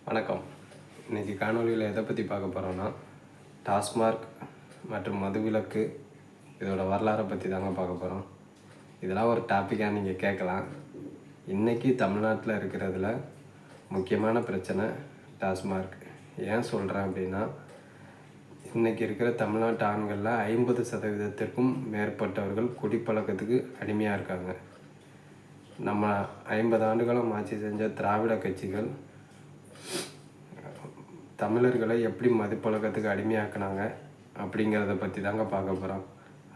வணக்கம். இன்றைக்கி காணொலியில் எதை பற்றி பார்க்க போகிறோன்னா, டாஸ்மார்க் மற்றும் மதுவிலக்கு இதோட வரலாறை பற்றி தாங்க பார்க்க போகிறோம். இதெல்லாம் ஒரு டாப்பிக்காக நீங்கள் கேட்கலாம். இன்றைக்கி தமிழ்நாட்டில் இருக்கிறதுல முக்கியமான பிரச்சனை டாஸ்மார்க். ஏன் சொல்கிறேன் அப்படின்னா, இன்றைக்கி இருக்கிற தமிழ்நாட்டு ஆண்களில் 50% மேற்பட்டவர்கள் குடிப்பழக்கத்துக்கு அடிமையாக இருக்காங்க. நம்ம 50 ஆண்டுகளும் ஆட்சி செஞ்ச திராவிட கட்சிகள் தமிழர்களை எப்படி மதுப்பழக்கத்துக்கு அடிமையாக்குனாங்க அப்படிங்கிறத பற்றி தாங்க பார்க்க போகிறோம்.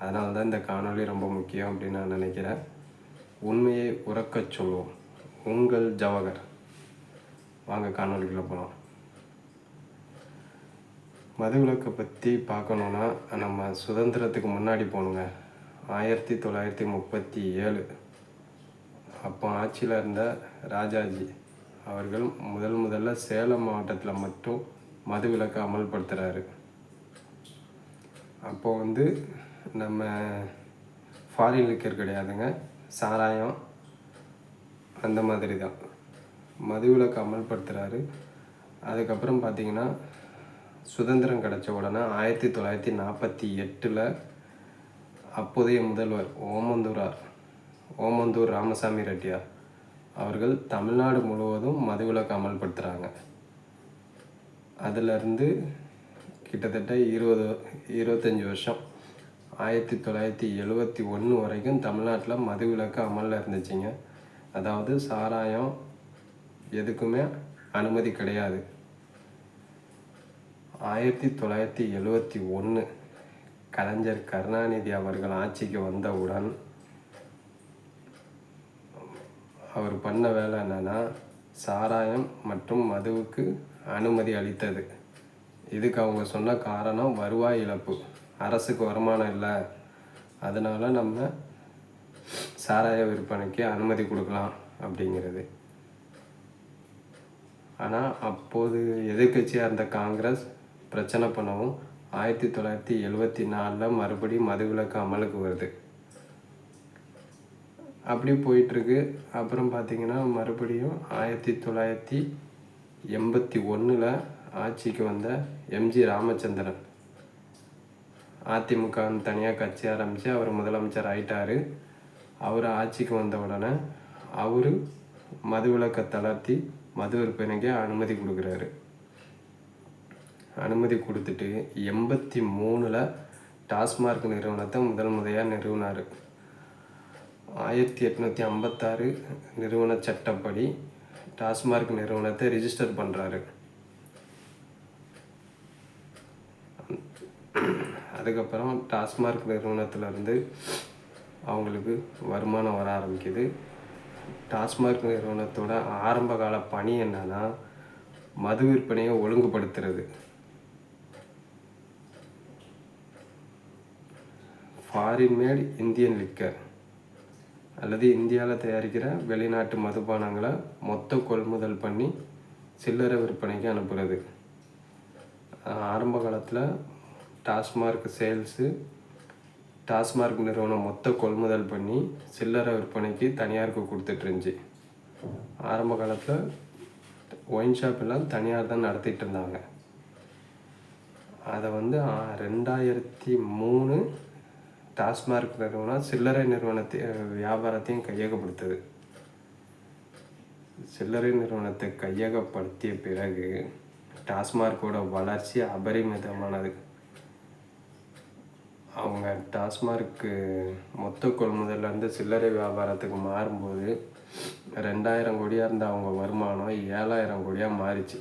அதனால தான் இந்த காணொலி ரொம்ப முக்கியம் அப்படின்னு நான் நினைக்கிறேன். உண்மையை உறக்கச் சொல்வோம். உங்கள் ஜவஹர். வாங்க காணொலிக்குள்ளே போகலாம். மதுவிலக்கை பற்றி பார்க்கணுன்னா நம்ம சுதந்திரத்துக்கு முன்னாடி போகணுங்க. 1937 அப்போ ஆட்சியில் இருந்த ராஜாஜி அவர்கள் முதல்ல சேலம் மாவட்டத்தில் மட்டும் மதுவிலக்கை அமல்படுத்துகிறாரு. அப்போது நம்ம ஃபாரின் லிக்கர் கிடையாதுங்க, சாராயம் அந்த மாதிரி தான் மதுவிலக்கை அமல்படுத்துகிறாரு. அதுக்கப்புறம் பார்த்திங்கன்னா சுதந்திரம் கிடச்ச உடனே 1948 அப்போதைய முதல்வர் ஓமந்தூர் ராமசாமி ரெட்டியார் அவர்கள் தமிழ்நாடு முழுவதும் மதுவிலக்கு அமல்படுத்துகிறாங்க. அதிலிருந்து கிட்டத்தட்ட 25 வருஷம் 1971 வரைக்கும் தமிழ்நாட்டில் மதுவிலக்கு அமலில் இருந்துச்சுங்க. அதாவது சாராயம் எதுக்குமே அனுமதி கிடையாது. 1971 கலைஞர் கருணாநிதி அவர்கள் ஆட்சிக்கு வந்தவுடன் அவர் பண்ண வேலை என்னென்னா, சாராயம் மற்றும் மதுவுக்கு அனுமதி அளித்தது. இதுக்கு அவங்க சொன்ன காரணம் வருவாய் இழப்பு, அரசுக்கு வருமானம் இல்லை, அதனால் நம்ம சாராய விற்பனைக்கு அனுமதி கொடுக்கலாம் அப்படிங்கிறது. ஆனால் அப்போது எதிர்க்கட்சியாக இருந்த காங்கிரஸ் பிரச்சனை பண்ணவும் 1974 மறுபடியும் மதுவிலக்கு அமலுக்கு வருது. அப்படி போயிட்டுருக்கு. அப்புறம் பார்த்திங்கன்னா மறுபடியும் 1981 ஆட்சிக்கு வந்த எம்ஜி ராமச்சந்திரன் அதிமுகன்னு தனியாக கட்சி ஆரம்பித்து அவர் முதலமைச்சர் ஆயிட்டார். அவர் ஆட்சிக்கு வந்த உடனே அவர் மதுவிலக்கை தளர்த்தி மது விற்பனைக்கு அனுமதி கொடுக்குறாரு. அனுமதி கொடுத்துட்டு 83 டாஸ்மார்க் நிறுவனத்தை முறையாக நிறுவினார். 1856 நிறுவன சட்டப்படி டாஸ்மார்க் நிறுவனத்தை ரிஜிஸ்டர் பண்ணுறாரு. அதுக்கப்புறம் டாஸ்மார்க் நிறுவனத்திலேருந்து அவங்களுக்கு வருமானம் வர ஆரம்பிக்குது. டாஸ்மார்க் நிறுவனத்தோட ஆரம்ப கால பணி என்னன்னா, மது விற்பனையை ஒழுங்குபடுத்துறது. ஃபாரின் மேட் இந்தியன் லிக்கர் அல்லது இந்தியாவில் தயாரிக்கிற வெளிநாட்டு மதுபானங்களை மொத்த கொள்முதல் பண்ணி சில்லறை விற்பனைக்கு அனுப்புகிறது. ஆரம்ப காலத்தில் டாஸ்மார்க் நிறுவனம் மொத்த கொள்முதல் பண்ணி சில்லறை விற்பனைக்கு தனியாருக்கு கொடுத்துட்ருந்துச்சு. ஆரம்ப காலத்தில் ஒயின் ஷாப் எல்லாம் தனியார் தான் நடத்திட்டு இருந்தாங்க. அதை 2003 டாஸ்மார்க் நிறுவனம் சில்லறை வியாபாரத்தையும் கையகப்படுத்துது. சில்லறை நிறுவனத்தை கையகப்படுத்திய பிறகு டாஸ்மார்க்கோட வளர்ச்சி அபரிமிதமானது. அவங்க டாஸ்மார்க்கு மொத்த கொள்முதலேருந்து சில்லறை வியாபாரத்துக்கு மாறும்போது 2000 கோடியாக இருந்த அவங்க வருமானம் 7000 கோடியாக மாறிச்சு.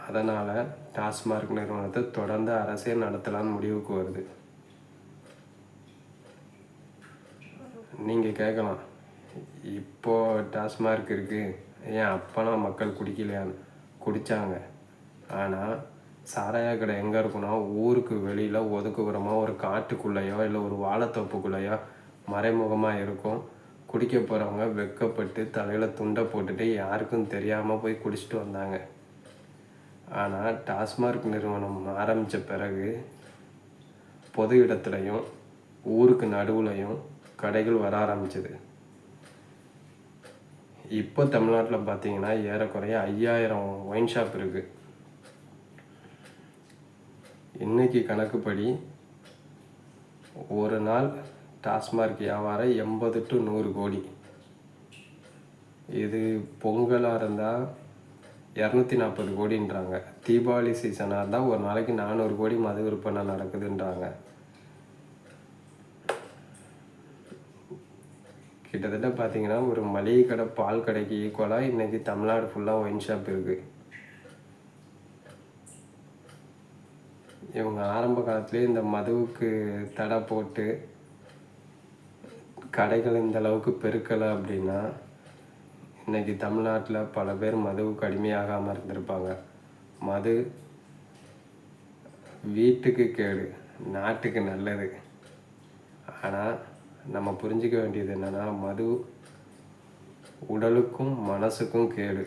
அதனால் டாஸ்மார்க் நிறுவனத்தை தொடர்ந்து அரசே நடத்தலான்னு முடிவுக்கு வருது. நீங்கள் கேட்கலாம், இப்போது டாஸ்மார்க் இருக்குது, ஏன் அப்போலாம் மக்கள் குடிக்கலையான்னு? குடித்தாங்க. ஆனால் சாராய கடை எங்கே இருக்குன்னா, ஊருக்கு வெளியில் ஒதுக்குப்புறமாக ஒரு காட்டுக்குள்ளேயோ இல்லை ஒரு வாழைத்தோப்புக்குள்ளேயோ மறைமுகமாக இருக்கும். குடிக்க போகிறவங்க வெக்கப்பட்டு தலையில் துண்டை போட்டுட்டு யாருக்கும் தெரியாமல் போய் குடிச்சிட்டு வந்தாங்க. ஆனால் டாஸ்மார்க் நிறுவனம் ஆரம்பித்த பிறகு பொது இடத்துலையும் ஊருக்கு நடுவுலையும் கடைகள் வர ஆரம்பிச்சது. இப்போ தமிழ்நாட்டில் பார்த்தீங்கன்னா ஏறக்குறைய 5000 ஒயின் ஷாப் இருக்குது. இன்றைக்கி கணக்குப்படி ஒரு நாள் டாஸ்மார்க் வியாபாரம் 80 to 100 கோடி. இது பொங்கலாக இருந்தால் 240 கோடின்றாங்க. தீபாவளி சீசனாக இருந்தால் ஒரு நாளைக்கு 400 கோடி மது விற்பனை நடக்குதுன்றாங்க. கிட்டத்தட்ட பார்த்தீங்கன்னா ஒரு மளிகை கடை பால் கடைக்கு ஈக்குவலாக இன்றைக்கி தமிழ்நாடு ஃபுல்லாக ஒயின் ஷாப் இருக்குது. இவங்க ஆரம்ப காலத்துலேயே இந்த மதுவுக்கு தடை போட்டு கடைகள் இந்த அளவுக்கு பெருக்கலை அப்படின்னா இன்றைக்கி தமிழ்நாட்டில் பல பேர் மதுவுக்கு அடிமையாகாமல் இருந்திருப்பாங்க. மது வீட்டுக்கு கேடு, நாட்டுக்கு நல்லது. ஆனால் நம்ம புரிஞ்சிக்க வேண்டியது என்னென்னா, மது உடலுக்கும் மனசுக்கும் கேடு.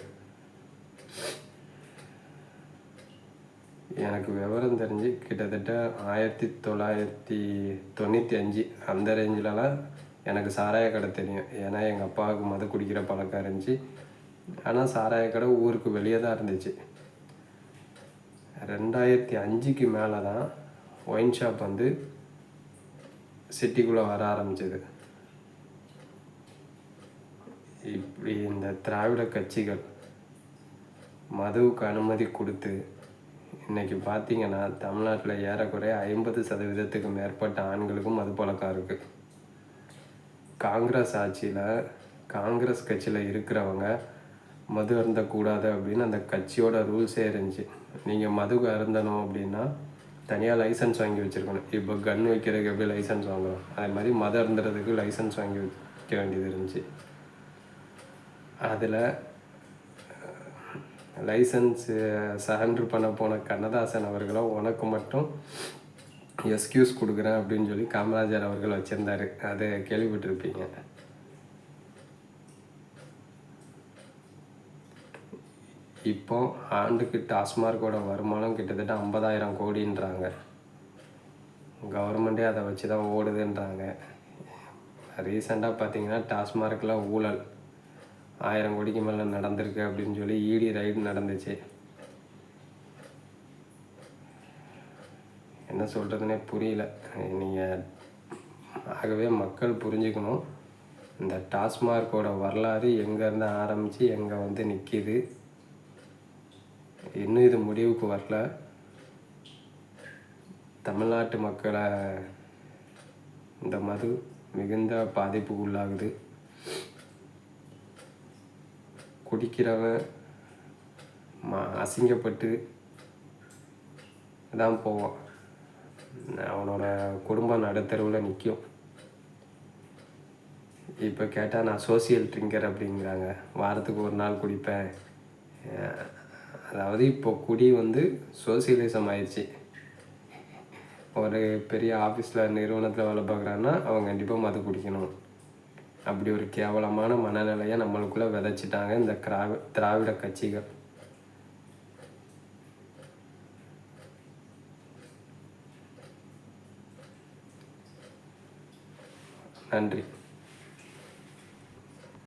எனக்கு விவரம் தெரிஞ்சு கிட்டத்தட்ட 1995 அந்த ரேஞ்சிலலாம் எனக்கு சாராய கடை தெரியும். ஏன்னா எங்கள் அப்பாவுக்கு மது குடிக்கிற பழக்கம் இருந்துச்சு. ஆனால் சாராய கடை ஊருக்கு வெளியே தான் இருந்துச்சு. 2005க்கு மேலே தான் ஒயின் ஷாப் வந்து சிட்டிக்குள்ளே வர ஆரம்பிச்சது. இப்படி இந்த திராவிட கட்சிகள் மதுவுக்கு அனுமதி கொடுத்து இன்றைக்கி பார்த்திங்கன்னா தமிழ்நாட்டில் ஏறக்குறைய 50% மேற்பட்ட ஆண்களுக்கும் மது பழக்கம் இருக்குது. காங்கிரஸ் ஆட்சியில் காங்கிரஸ் கட்சியில் இருக்கிறவங்க மது அருந்தக்கூடாது அப்படின்னு அந்த கட்சியோட ரூல்ஸே இருந்துச்சு. நீங்கள் மது அருந்தணும் அப்படின்னா தனியாக லைசன்ஸ் வாங்கி வச்சுருக்கணும். இப்போ கன் வைக்கிறதுக்கு எப்படி லைசன்ஸ் வாங்குறோம், அதே மாதிரி மது அருந்துறதுக்கு லைசன்ஸ் வாங்கி வைக்க வேண்டியது இருந்துச்சு. அதில் லைசன்ஸு சரண்டர் பண்ண போன கண்ணதாசன் அவர்களும் உனக்கு மட்டும் எக்ஸ்கியூஸ் கொடுக்குறேன் அப்படின்னு சொல்லி காமராஜர் அவர்கள் வச்சுருந்தார். அதை கேள்விப்பட்டிருப்பீங்க. இப்போ ஆண்டுக்கு டாஸ்மார்க்கோட வருமானம் கிட்டத்தட்ட 50,000 கோடின்றாங்க. கவர்மெண்ட்டே அதை வச்சு தான் ஓடுதுன்றாங்க. ரீசெண்டாக பார்த்தீங்கன்னா டாஸ்மார்க்கில் ஊழல் 1000 கோடிக்கு மேலே நடந்திருக்கு அப்படின்னு சொல்லி இடி ரைடு நடந்துச்சு. என்ன சொல்கிறதுனே புரியல. நீங்கள் ஆகவே மக்கள் புரிஞ்சுக்கணும், இந்த டாஸ்மார்க்கோட வரலாறு எங்கேருந்து ஆரம்பித்து எங்கே வந்து நிற்கிது. இன்னும் இது முடிவுக்கு வரல. தமிழ்நாட்டு மக்களை இந்த மது மிகுந்த பாதிப்புக்கு உள்ளாகுது. குடிக்கிறவன் அசிங்கப்பட்டு தான் போவான். அவனோட குடும்பம் நடுத்தருவில் நிற்கும். இப்போ கேட்டால் நான் சோசியல் ட்ரிங்கர் அப்படிங்கிறாங்க. வாரத்துக்கு ஒரு நாள் குடிப்பேன். அதாவது இப்போ குடி வந்து சோசியலிசம் ஆயிடுச்சு. ஒரு பெரிய ஆஃபீஸில் நிறுவனத்தில் வேலை பார்க்குறான்னா அவன் கண்டிப்பாக மது குடிக்கணும். அப்படி ஒரு கேவலமான மனநிலையை நம்மளுக்குள்ளே விதைச்சிட்டாங்க இந்த திராவிட கட்சிகள். நன்றி.